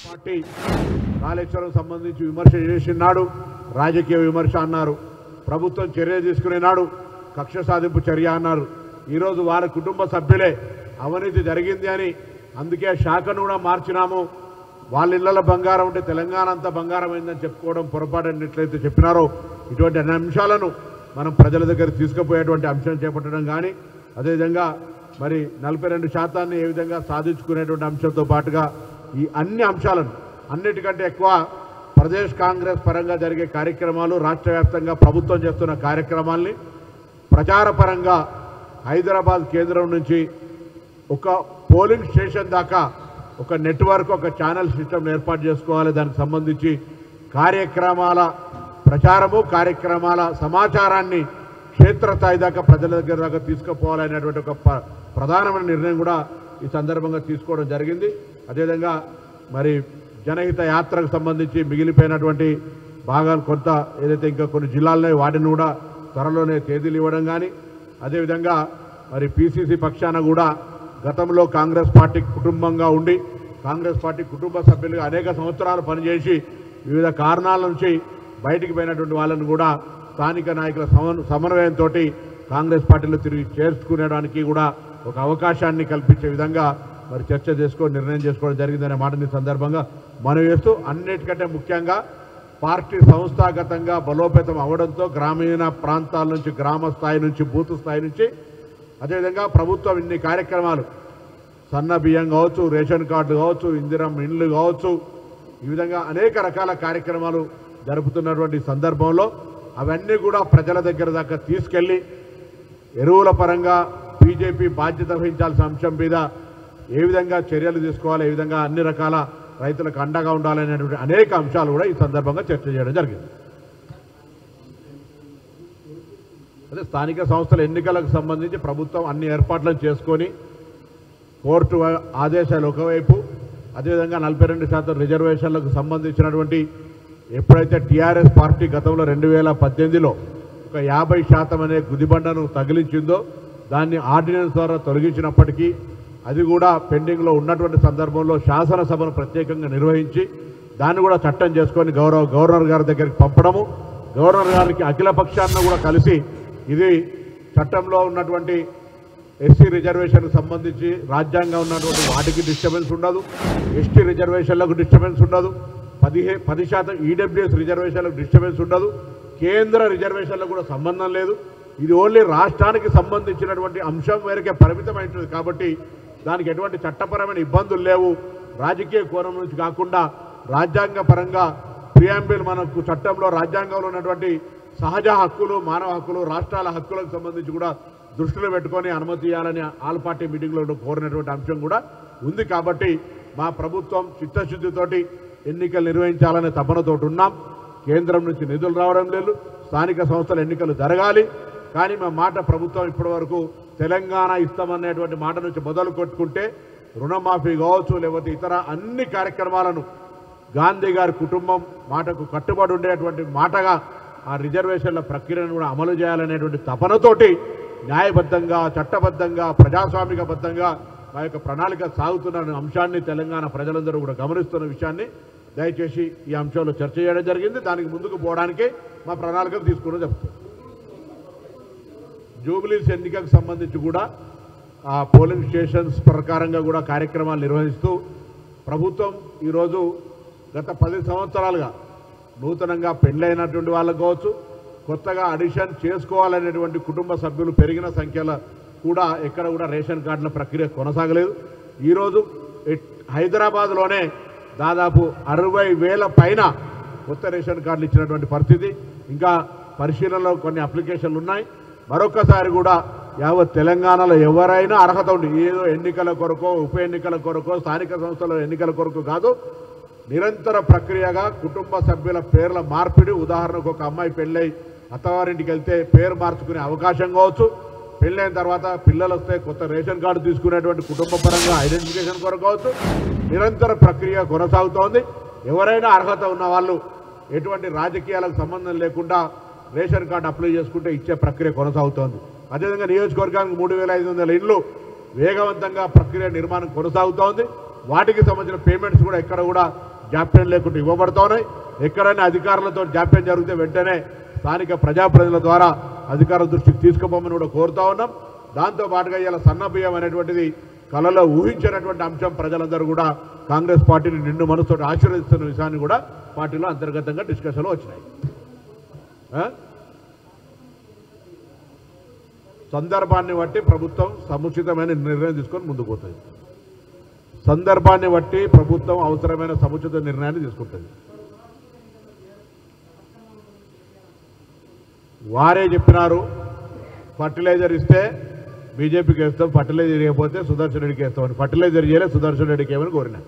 Party Kaleshwaram సంబంధించి విమర్శ చేసినాడు, రాజకీయ విమర్శ అన్నారు. ప్రభుత్వం చర్య తీసుకునేనాడు కక్ష సాధింపు చర్య అన్నారు. ఈరోజు వారి కుటుంబ సభ్యులే అవినీతి జరిగింది అని అందుకే శాఖను కూడా మార్చినాము, వాళ్ళ ఇళ్లలో బంగారం ఉంటే తెలంగాణ అంతా బంగారం అయిందని చెప్పుకోవడం పొరపాటు అన్నట్లయితే చెప్పినారో ఇటువంటి అన్ని అంశాలను మనం ప్రజల దగ్గర తీసుకుపోయేటువంటి అంశం చేపట్టడం కానీ, అదేవిధంగా మరి 42% ఏ విధంగా సాధించుకునేటువంటి అంశంతో పాటుగా ఈ అన్ని అంశాలను అన్నిటికంటే ఎక్కువ ప్రదేశ్ కాంగ్రెస్ పరంగా జరిగే కార్యక్రమాలు, రాష్ట్ర వ్యాప్తంగా ప్రభుత్వం చేస్తున్న కార్యక్రమాల్ని ప్రచారపరంగా హైదరాబాద్ కేంద్రం నుంచి ఒక పోలింగ్ స్టేషన్ దాకా ఒక నెట్వర్క్, ఒక ఛానల్ సిస్టమ్ ఏర్పాటు చేసుకోవాలి. దానికి సంబంధించి కార్యక్రమాల ప్రచారము, కార్యక్రమాల సమాచారాన్ని క్షేత్రస్థాయి దాకా ప్రజల దగ్గర దాకా తీసుకుపోవాలనేటువంటి ఒక ప్రధానమైన నిర్ణయం కూడా ఈ సందర్భంగా తీసుకోవడం జరిగింది. అదేవిధంగా మరి జనహిత యాత్రకు సంబంధించి మిగిలిపోయినటువంటి భాగాలు కొంత ఏదైతే ఇంకా కొన్ని జిల్లాల్లో వాటిని కూడా త్వరలోనే తేదీలు ఇవ్వడం కానీ, అదేవిధంగా మరి పిసిసి పక్షాన కూడా గతంలో కాంగ్రెస్ పార్టీ కుటుంబంగా ఉండి కాంగ్రెస్ పార్టీ కుటుంబ సభ్యులుగా అనేక సంవత్సరాలు పనిచేసి వివిధ కారణాల నుంచి బయటికి పోయినటువంటి వాళ్ళను కూడా స్థానిక నాయకుల సమన్వయంతో కాంగ్రెస్ పార్టీలో తిరిగి చేర్చుకునేడానికి కూడా ఒక అవకాశాన్ని కల్పించే విధంగా మరి చర్చ చేసుకొని నిర్ణయం చేసుకోవడం జరిగిందనే మాటని సందర్భంగా మనం చేస్తూ, అన్నిటికంటే ముఖ్యంగా పార్టీ సంస్థాగతంగా బలోపేతం అవడంతో గ్రామీణ ప్రాంతాల నుంచి, గ్రామ స్థాయి నుంచి, బూత్ స్థాయి నుంచి, అదేవిధంగా ప్రభుత్వం ఇన్ని కార్యక్రమాలు సన్న బియ్యం కావచ్చు, రేషన్ కార్డు కావచ్చు, ఇందిరమ్మ ఇండ్లు కావచ్చు, ఈ విధంగా అనేక రకాల కార్యక్రమాలు జరుపుతున్నటువంటి సందర్భంలో అవన్నీ కూడా ప్రజల దగ్గర దాకా తీసుకెళ్ళి ఎరువుల పరంగా బీజేపీ బాధ్యత వహించాల్సిన అంశం మీద ఏ విధంగా చర్యలు తీసుకోవాలి, ఏ విధంగా అన్ని రకాల రైతులకు అండగా ఉండాలనేటువంటి అనేక అంశాలు కూడా ఈ సందర్భంగా చర్చ చేయడం జరిగింది. అదే స్థానిక సంస్థల ఎన్నికలకు సంబంధించి ప్రభుత్వం అన్ని ఏర్పాట్లను చేసుకొని కోర్టు ఆదేశాలు ఒకవైపు, అదేవిధంగా 42% రిజర్వేషన్లకు సంబంధించినటువంటి ఎప్పుడైతే టీఆర్ఎస్ పార్టీ గతంలో 2018లో ఒక 50% అనే గుదిబండను తగిలించిందో దాన్ని ఆర్డినెన్స్ ద్వారా తొలగించినప్పటికీ అది కూడా పెండింగ్లో ఉన్నటువంటి సందర్భంలో శాసనసభను ప్రత్యేకంగా నిర్వహించి దాన్ని కూడా చట్టం చేసుకొని గవర్నర్ గారి దగ్గరికి పంపడము, గవర్నర్ గారికి అఖిల పక్షాన్ని కూడా కలిసి ఇది చట్టంలో ఉన్నటువంటి ఎస్సీ రిజర్వేషన్కు సంబంధించి రాజ్యాంగం ఉన్నటువంటి వాటికి డిస్టర్బెన్స్ ఉండదు, ఎస్టీ రిజర్వేషన్లకు డిస్టర్బెన్స్ ఉండదు, 10% ఈడబ్ల్యూఎస్ రిజర్వేషన్లకు డిస్టర్బెన్స్ ఉండదు, కేంద్ర రిజర్వేషన్లకు కూడా సంబంధం లేదు, ఇది ఓన్లీ రాష్ట్రానికి సంబంధించినటువంటి అంశం మేరకే పరిమితమైంటుంది కాబట్టి దానికి ఎటువంటి చట్టపరమైన ఇబ్బందులు లేవు. రాజకీయ కోణం నుంచి కాకుండా రాజ్యాంగ పరంగా ప్రియాంబిల్ మనకు చట్టంలో రాజ్యాంగంలో ఉన్నటువంటి సహజ హక్కులు, మానవ హక్కులు, రాష్ట్రాల హక్కులకు సంబంధించి కూడా దృష్టిలో పెట్టుకొని అనుమతి ఇవ్వాలని ఆల్ పార్టీ మీటింగ్లో కోరినటువంటి అంశం కూడా ఉంది. కాబట్టి మా ప్రభుత్వం చిత్తశుద్ధితోటి ఎన్నికలు నిర్వహించాలనే తపనతోటి ఉన్నాం. కేంద్రం నుంచి నిధులు రావడం లేదు, స్థానిక సంస్థల ఎన్నికలు జరగాలి. కానీ మా మాట ప్రభుత్వం ఇప్పటివరకు తెలంగాణ ఇస్తామనేటువంటి మాట నుంచి మొదలు కొట్టుకుంటే రుణమాఫీ కావచ్చు, లేకపోతే ఇతర అన్ని కార్యక్రమాలను గాంధీ గారి కుటుంబం మాటకు కట్టుబడి ఉండేటువంటి మాటగా ఆ రిజర్వేషన్ల ప్రక్రియను కూడా అమలు చేయాలనేటువంటి తపనతోటి న్యాయబద్ధంగా, చట్టబద్ధంగా, ప్రజాస్వామికబద్ధంగా మా యొక్క ప్రణాళిక సాగుతున్న అంశాన్ని తెలంగాణ ప్రజలందరూ కూడా గమనిస్తున్న విషయాన్ని దయచేసి ఈ అంశంలో చర్చ చేయడం జరిగింది. దానికి ముందుకు పోవడానికే మా ప్రణాళికలు తీసుకోవడం చెప్తాం. జూబ్లీస్ ఎన్నికకు సంబంధించి కూడా ఆ పోలింగ్ స్టేషన్స్ ప్రకారంగా కూడా కార్యక్రమాలు నిర్వహిస్తూ ప్రభుత్వం ఈరోజు గత 10 సంవత్సరాలుగా నూతనంగా పెళ్ళైనటువంటి వాళ్ళకు కావచ్చు, కొత్తగా అడిషన్ చేసుకోవాలనేటువంటి కుటుంబ సభ్యులు పెరిగిన సంఖ్యలో కూడా ఎక్కడ కూడా రేషన్ కార్డుల ప్రక్రియ కొనసాగలేదు. ఈరోజు హైదరాబాద్లోనే దాదాపు 60,000 పైన కొత్త రేషన్ కార్డులు ఇచ్చినటువంటి పరిస్థితి. ఇంకా పరిశీలనలో కొన్ని అప్లికేషన్లు ఉన్నాయి. మరొకసారి కూడా యావత్ తెలంగాణలో ఎవరైనా అర్హత ఉండి, ఏదో ఎన్నికల కొరకో, ఉప ఎన్నికల కొరకో, స్థానిక సంస్థల ఎన్నికల కొరకు కాదు, నిరంతర ప్రక్రియగా కుటుంబ సభ్యుల పేర్ల మార్పిడి. ఉదాహరణకు ఒక అమ్మాయి పెళ్ళై అత్తవారింటికి వెళ్తే పేరు మార్చుకునే అవకాశం కావచ్చు, పెళ్ళైన తర్వాత పిల్లలు వస్తే కొత్త రేషన్ కార్డు తీసుకునేటువంటి కుటుంబ పరంగా ఐడెంటిఫికేషన్ కొరకు కావచ్చు, నిరంతర ప్రక్రియ కొనసాగుతోంది. ఎవరైనా అర్హత ఉన్న వాళ్ళు ఎటువంటి రాజకీయాలకు సంబంధం లేకుండా రేషన్ కార్డు అప్లై చేసుకుంటే ఇచ్చే ప్రక్రియ కొనసాగుతోంది. అదేవిధంగా నియోజకవర్గానికి 3,500 ఇండ్లు వేగవంతంగా ప్రక్రియ నిర్మాణం కొనసాగుతోంది. వాటికి సంబంధించిన పేమెంట్స్ కూడా ఎక్కడ కూడా జాప్యం లేకుండా ఇవ్వబడతా ఉన్నాయి. ఎక్కడైనా అధికారులతో జాప్యం జరిగితే వెంటనే స్థానిక ప్రజాప్రతినిధుల ద్వారా అధికారుల దృష్టికి తీసుకుపోమని కూడా కోరుతా ఉన్నాం. దాంతో పాటుగా ఇలా సన్నబియ్యం అనేటువంటిది కళలో ఊహించినటువంటి అంశం ప్రజలందరూ కూడా కాంగ్రెస్ పార్టీని నిండు మనసుతో ఆశీర్వదిస్తున్న విషయాన్ని కూడా పార్టీలో అంతర్గతంగా డిస్కషన్లో వచ్చినాయి. సందర్భాన్ని బట్టి ప్రభుత్వం సముచితమైన నిర్ణయం తీసుకొని ముందుకు పోతుంది. సందర్భాన్ని బట్టి ప్రభుత్వం అవసరమైన సముచిత నిర్ణయాన్ని తీసుకుంటుంది. వారే చెప్పినారు ఫర్టిలైజర్ ఇస్తే బీజేపీకి వేస్తాం, ఫర్టిలైజర్ ఇవ్వకపోతే సుదర్శన్ రెడ్డికి వేస్తామని. ఫర్టిలైజర్ చేయలే, సుదర్శన్ రెడ్డికి ఏమని కోరినా.